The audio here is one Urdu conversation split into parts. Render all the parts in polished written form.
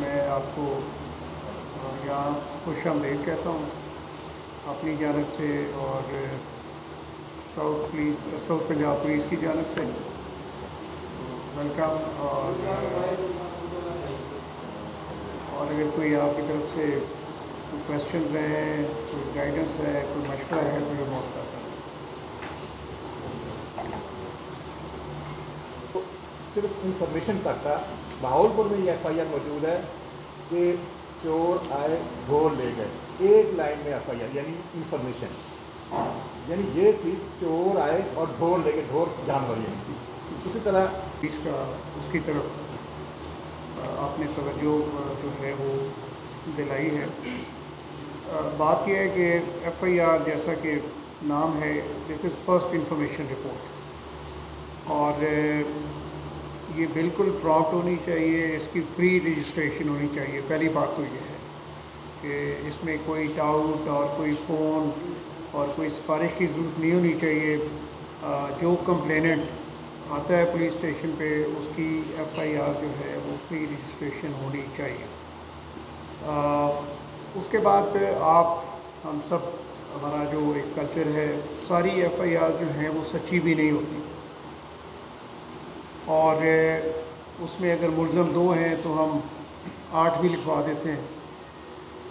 میں آپ کو یہاں خوش آمدید کہتا ہوں اپنی جانب سے اور ساؤتھ پنجاب پولیس کی جانب سے ویلکم. اور اگر کوئی آپ کی طرف سے کوئی کویشچنز ہیں، کوئی گائیڈنس ہے، کوئی مشورہ ہے تو یہ موصول کریں. صرف انفارمیشن تک کا بہاول پور میں یہ ایف آئی آر موجود ہے کہ چور آئے ڈھول لے گئے، ایک لائن میں ایف آئی آر یعنی انفارمیشن، یعنی یہ تھی چور آئے اور ڈھول لے گئے، ڈھول جانور یعنی. اسی طرح اس کی طرف آپ نے توجہ جو ہے وہ دلائی ہے. بات یہ ہے کہ ایف آئی آر جیسا کہ نام ہے، دس از فرسٹ انفارمیشن رپورٹ، اور یہ بالکل پراپٹ ہونی چاہیے، اس کی فری رجسٹریشن ہونی چاہیے. پہلی بات تو یہ ہے کہ اس میں کوئی ڈاؤٹ اور کوئی فون اور کوئی سفارش کی ضرورت نہیں ہونی چاہیے. جو کمپلیننٹ آتا ہے پولیس اسٹیشن پہ اس کی ایف آئی آر جو ہے وہ فری رجسٹریشن ہونی چاہیے. اس کے بعد ہم سب، ہمارا جو ایک کلچر ہے، ساری ایف آئی آر جو ہیں وہ سچی بھی نہیں ہوتی، اور اس میں اگر ملزم 2 ہیں تو ہم 8 بھی لکھوا دیتے ہیں.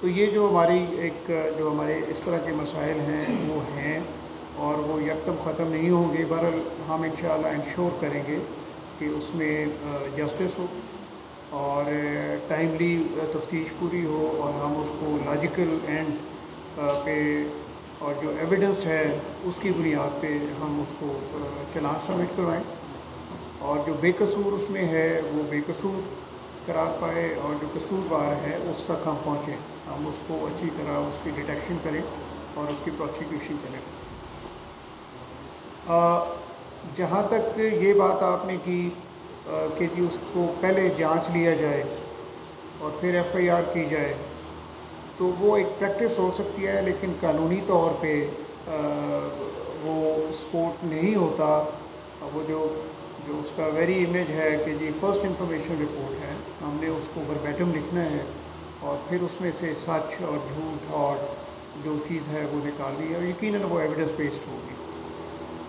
تو یہ جو ہمارے اس طرح کے مسائل ہیں وہ ہیں، اور وہ یکدم ختم نہیں ہوں گے. بہرحال ہم انشاءاللہ انشور کریں گے کہ اس میں جسٹس ہو اور ٹائملی تفتیش پوری ہو، اور ہم اس کو لاجیکل اینڈ پہ اور جو ایویڈنس ہے اس کی بنیاد پہ ہم اس کو چلان سبمٹ کروائیں، اور جو بے قصور اس میں ہے وہ بے قصور قرار پائے، اور جو قصوروار ہے اس تک ہم پہنچیں، ہم اس کو اچھی طرح اس کی ڈیٹیکشن کریں اور اس کی پروسیکیوشن کریں. جہاں تک یہ بات آپ نے کی کہ جی اس کو پہلے جانچ لیا جائے اور پھر ایف آئی آر کی جائے، تو وہ ایک پریکٹس ہو سکتی ہے، لیکن قانونی طور پہ وہ سپورٹ نہیں ہوتا. وہ جو اس کا ویری امیج ہے کہ جی فرسٹ انفارمیشن رپورٹ ہے، ہم نے اس کو وربیٹم لکھنا ہے اور پھر اس میں سے سچ اور جھوٹ اور جو چیز ہے وہ نکالنی ہے، اور یقیناً وہ ایویڈنس بیسڈ ہوگی.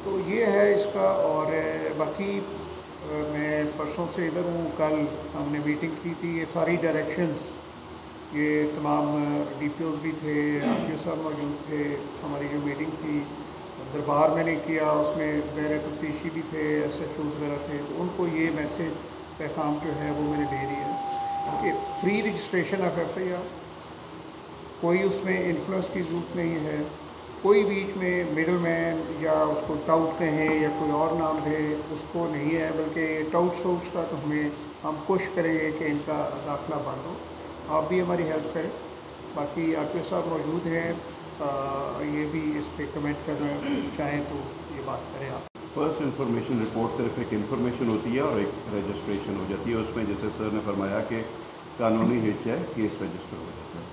تو یہ ہے اس کا. اور باقی میں پرسوں سے ادھر ہوں، کل ہم نے میٹنگ کی تھی. یہ ساری ڈائریکشنز، یہ تمام ڈی پی اوز بھی تھے، آر پی او صاحب موجود تھے، ہماری جو میٹنگ تھی دربار میں نے کیا، اس میں غیر تفتیشی بھی تھے، ایس ایچ اوز وغیرہ تھے. تو ان کو یہ میسیج پیغام جو ہے وہ میں نے دے دیا ہے کہ free registration of F I R, کوئی اس میں انفلوئنس کی ضرورت نہیں ہے، کوئی بیچ میں مڈل مین یا اس کو ٹاؤٹ کہیں یا کوئی اور نام دے اس کو نہیں ہے، بلکہ ٹاؤٹ شوٹس کا تو ہم کوشش کریں گے کہ ان کا داخلہ بند ہو. آپ بھی ہماری ہیلپ کریں. باقی آر پی او صاحب موجود ہیں، یہ بھی اس پہ کمنٹ کرنا چاہیں تو یہ بات کریں آپ. فرسٹ انفارمیشن رپورٹ صرف ایک انفارمیشن ہوتی ہے اور ایک رجسٹریشن ہو جاتی ہے. اس میں جیسے سر نے فرمایا کہ قانونی حیثیت ہے، کیس رجسٹر ہو جاتا ہے.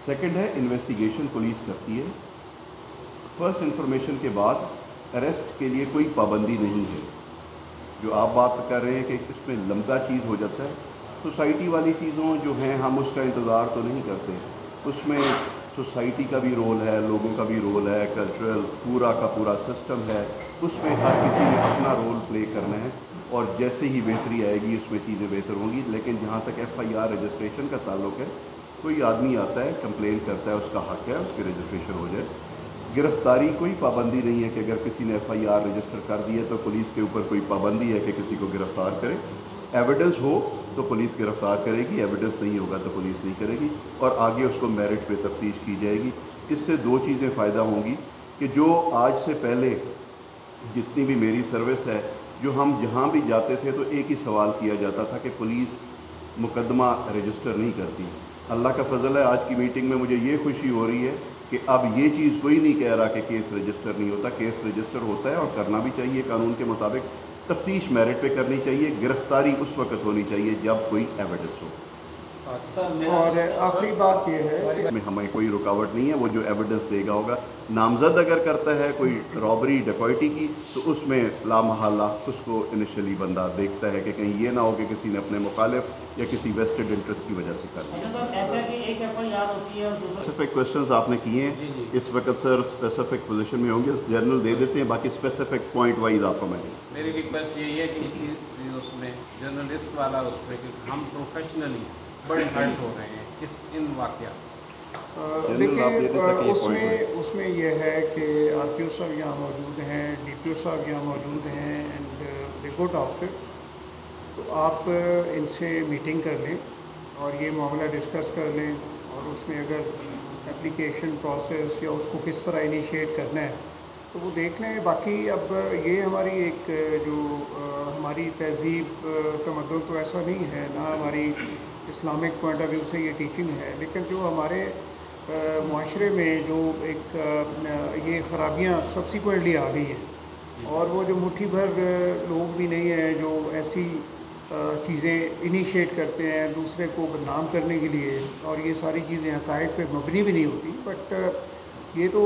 سیکنڈ ہے انویسٹیگیشن پولیس کرتی ہے. فرسٹ انفارمیشن کے بعد اریسٹ کے لیے کوئی پابندی نہیں ہے. جو آپ بات کر رہے ہیں کہ اس میں لمبا چیز ہو جاتا ہے، سوسائٹی والی چیزوں جو ہیں ہم اس کا انتظار تو نہیں کرتے. اس میں سوسائٹی کا بھی رول ہے، لوگوں کا بھی رول ہے، کلچرل پورا کا پورا سسٹم ہے. اس میں ہر کسی نے اپنا رول پلے کرنا ہے، اور جیسے ہی بہتری آئے گی اس میں چیزیں بہتر ہوں گی. لیکن جہاں تک ایف آئی آر رجسٹریشن کا تعلق ہے، کوئی آدمی آتا ہے، کمپلین کرتا ہے، اس کا حق ہے اس کی رجسٹریشن ہو جائے. گرفتاری کوئی پابندی نہیں ہے کہ اگر کسی نے ایف آئی آر رجسٹر کر دی ہے تو پولیس کے اوپر کوئی پابندی ہے کہ کسی کو گرفتار کرے. ایویڈنس ہو تو پولیس گرفتار کرے گی، ایویڈنس نہیں ہوگا تو پولیس نہیں کرے گی، اور آگے اس کو میرٹ پہ تفتیش کی جائے گی. اس سے 2 چیزیں فائدہ ہوں گی کہ جو آج سے پہلے جتنی بھی میری سروس ہے، جو ہم جہاں بھی جاتے تھے تو ایک ہی سوال کیا جاتا تھا کہ پولیس مقدمہ رجسٹر نہیں کرتی. اللہ کا فضل ہے آج کی میٹنگ میں مجھے یہ خوشی ہو رہی ہے کہ اب یہ چیز کوئی نہیں کہہ رہا کہ کیس رجسٹر نہیں ہوتا. کیس رجسٹر ہوتا ہے اور کرنا بھی چاہیے قانون کے مطابق. تفتیش میرٹ پہ کرنی چاہیے. گرفتاری اس وقت ہونی چاہیے جب کوئی ایویڈنس ہو. اور آخری بات یہ ہے کہ میں ہمیں کوئی رکاوٹ نہیں ہے، وہ جو ایویڈنس دے گا ہوگا. نامزد اگر کرتا ہے کوئی رابری ڈکوائٹی کی تو اس میں لامحالہ اس کو انیشلی بندہ دیکھتا ہے کہ کہیں یہ نہ ہو کہ کسی نے اپنے مخالف یا کسی ویسٹڈ انٹرسٹ کی وجہ سے کر دیا. اسپیسیفک کوشچنز آپ نے کیے ہیں اس وقت سر اسپیسیفک پوزیشن میں ہوں گے، جنرل دے دیتے ہیں، باقی اسپیسیفک پوائنٹ وائز آپ کو میں دیں. میری ریکویسٹ یہی ہے کہ اسی اس میں جرنلسٹ والا اس پہ کہ ہم پروفیشنلی بڑے ہرٹ ہو رہے ہیں ان واقعات. دیکھیں اس میں یہ ہے کہ آر پی او صاحب یہاں موجود ہیں، ڈی پی او صاحب یہاں موجود ہیں اینڈ دے گڈ آفٹر، تو آپ ان سے میٹنگ کر لیں اور یہ معاملہ ڈسکس کر لیں، اور اس میں اگر اپلیکیشن پروسیس یا اس کو کس طرح انیشیٹ کرنا ہے تو وہ دیکھ لیں. باقی اب یہ ہماری ایک جو ہماری تہذیب تمدن تو ایسا نہیں ہے، نہ ہماری اسلامک پوائنٹ آف ویو سے یہ ٹیچنگ ہے، لیکن جو ہمارے معاشرے میں جو ایک یہ خرابیاں سبسیکوئنٹلی آ گئی ہیں، اور وہ جو مٹھی بھر لوگ بھی نہیں ہیں جو ایسی چیزیں انیشیٹ کرتے ہیں دوسرے کو بدنام کرنے کے لیے، اور یہ ساری چیزیں حقائق پہ مبنی بھی نہیں ہوتی. بٹ یہ تو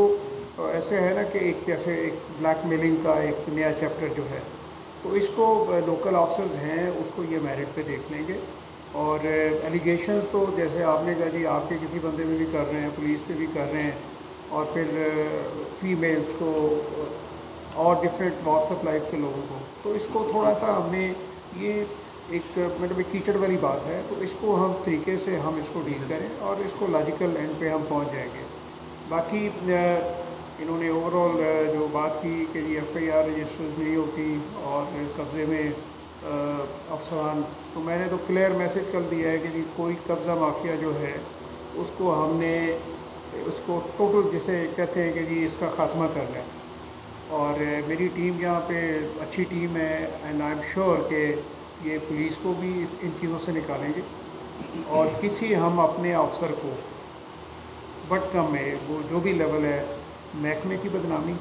ایسے ہے نا کہ ایک جیسے ایک بلیک میلنگ کا ایک نیا چیپٹر جو ہے، تو اس کو لوکل آفیسرز ہیں اس کو یہ میرٹ پہ دیکھ لیں گے. اور ایلیگیشنز تو جیسے آپ نے کہا جی آپ کے کسی بندے میں بھی کر رہے ہیں، پولیس پہ بھی کر رہے ہیں، اور پھر فیمیلز کو اور ڈفرینٹ واکس آف لائف کے لوگوں کو، تو اس کو تھوڑا سا ہم نے یہ ایک مطلب ایک کیچڑ والی بات ہے، تو اس کو ہم طریقے سے ہم اس کو ڈیل کریں اور اس کو لاجیکل اینڈ پہ ہم پہنچ جائیں گے. باقی انہوں نے اوور آل جو بات کی کہ جی ایف آئی آر رجسٹرز نہیں ہوتی اور قبضے میں افسران، تو میں نے تو کلیئر میسج کر دیا ہے کہ جی کوئی قبضہ مافیا جو ہے اس کو ہم نے اس کو ٹوٹل جسے کہتے ہیں کہ جی اس کا خاتمہ کرنا ہے. اور میری ٹیم یہاں پہ اچھی ٹیم ہے اینڈ آئی ایم شیور کہ یہ پولیس کو بھی ان چیزوں سے نکالیں گے، اور کسی ہم اپنے افسر کو بٹ کم ہے وہ جو بھی لیول ہے محکمے کی بدنامی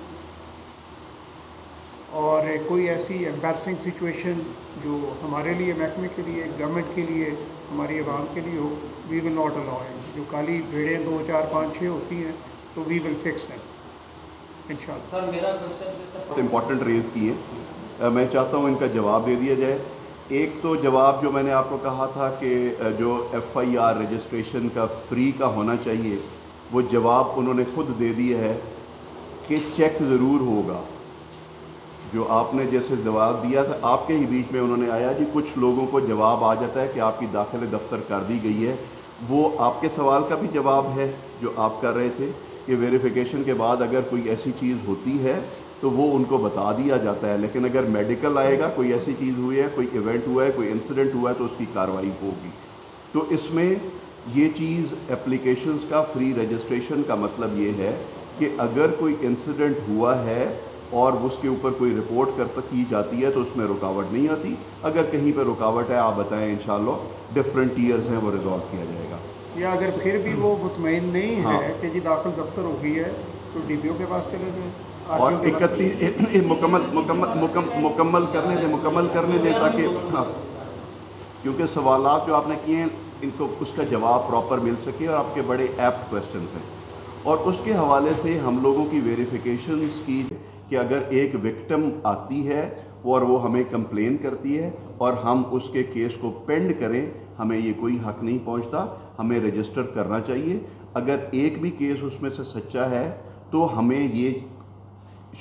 اور کوئی ایسی امبیرسنگ سچویشن جو ہمارے لیے محکمے کے لیے گورنمنٹ کے لیے ہماری عوام کے لیے ہو، وی ول ناٹ الاؤ. جو کالی بھیڑیں 2 4 5 6 ہوتی ہیں تو وی ول فکس دیم انشاءاللہ. سر میرا کوشچن بہت امپورٹنٹ ریز کی ہے، میں چاہتا ہوں ان کا جواب دے دیا جائے. ایک تو جواب جو میں نے آپ کو کہا تھا کہ جو ایف آئی آر رجسٹریشن کا فری کا ہونا چاہیے، وہ جواب انہوں نے خود دے دیا ہے کہ چیک ضرور ہوگا. جو آپ نے جیسے جواب دیا تھا آپ کے ہی بیچ میں انہوں نے آیا جی کچھ لوگوں کو جواب آ جاتا ہے کہ آپ کی داخل دفتر کر دی گئی ہے. وہ آپ کے سوال کا بھی جواب ہے جو آپ کر رہے تھے کہ ویریفیکیشن کے بعد اگر کوئی ایسی چیز ہوتی ہے تو وہ ان کو بتا دیا جاتا ہے، لیکن اگر میڈیکل آئے گا کوئی ایسی چیز ہوئی ہے، کوئی ایونٹ ہوا ہے، کوئی انسیڈنٹ ہوا ہے تو اس کی کارروائی ہوگی. تو اس میں یہ چیز اپلیکیشنز کا فری رجسٹریشن کا مطلب یہ ہے کہ اگر کوئی انسیڈنٹ ہوا ہے اور اس کے اوپر کوئی رپورٹ کی جاتی ہے تو اس میں رکاوٹ نہیں آتی. اگر کہیں پہ رکاوٹ ہے آپ بتائیں انشاءاللہ ڈفرینٹ ٹیئرز ہیں وہ ریزالو کیا جائے گا. یا اگر پھر بھی وہ مطمئن نہیں ہاں. ہے کہ جی داخل دفتر ہو گئی ہے تو ڈی پی او کے پاس چلے جائیں. اور 31 مکمل کرنے دیں تاکہ ہاں کیونکہ سوالات جو آپ نے کیے ہیں ان کو اس کا جواب پراپر مل سکے اور آپ کے بڑے ایپٹ کویسچنز ہیں. اور اس کے حوالے سے ہم لوگوں کی ویریفیکیشنز کی کہ اگر ایک وکٹم آتی ہے اور وہ ہمیں کمپلین کرتی ہے اور ہم اس کے کیس کو پینڈ کریں، ہمیں یہ کوئی حق نہیں پہنچتا، ہمیں رجسٹر کرنا چاہیے. اگر ایک بھی کیس اس میں سے سچا ہے تو ہمیں یہ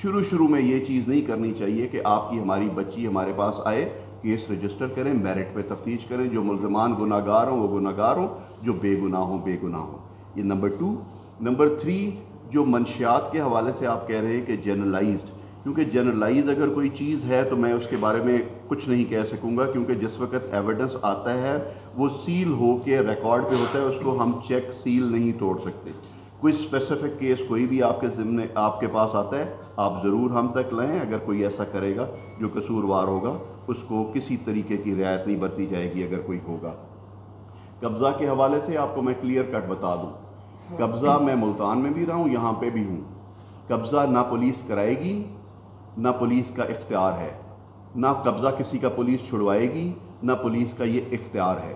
شروع میں یہ چیز نہیں کرنی چاہیے کہ آپ کی ہماری بچی ہمارے پاس آئے، کیس رجسٹر کریں، میرٹ پہ تفتیش کریں، جو ملزمان گناہ گار ہوں وہ گناہ گار ہوں، جو بے گناہ ہوں بے گناہ ہوں. یہ نمبر 2. نمبر 3 جو منشیات کے حوالے سے آپ کہہ رہے ہیں کہ جنرلائزڈ، کیونکہ جنرلائز اگر کوئی چیز ہے تو میں اس کے بارے میں کچھ نہیں کہہ سکوں گا، کیونکہ جس وقت ایویڈنس آتا ہے وہ سیل ہو کے ریکارڈ پہ ہوتا ہے، اس کو ہم چیک سیل نہیں توڑ سکتے. کوئی اسپیسیفک کیس کوئی بھی آپ کے ضمن آپ کے پاس آتا ہے آپ ضرور ہم تک لائیں. اگر کوئی ایسا کرے گا جو قصوروار ہوگا اس کو کسی طریقے کی رعایت نہیں برتی جائے گی اگر کوئی ہوگا. قبضہ کے حوالے سے آپ کو میں کلیئر کٹ بتا دوں، قبضہ میں ملتان میں بھی رہا ہوں، یہاں پہ بھی ہوں. قبضہ نہ پولیس کرائے گی نہ پولیس کا اختیار ہے، نہ قبضہ کسی کا پولیس چھڑوائے گی نہ پولیس کا یہ اختیار ہے.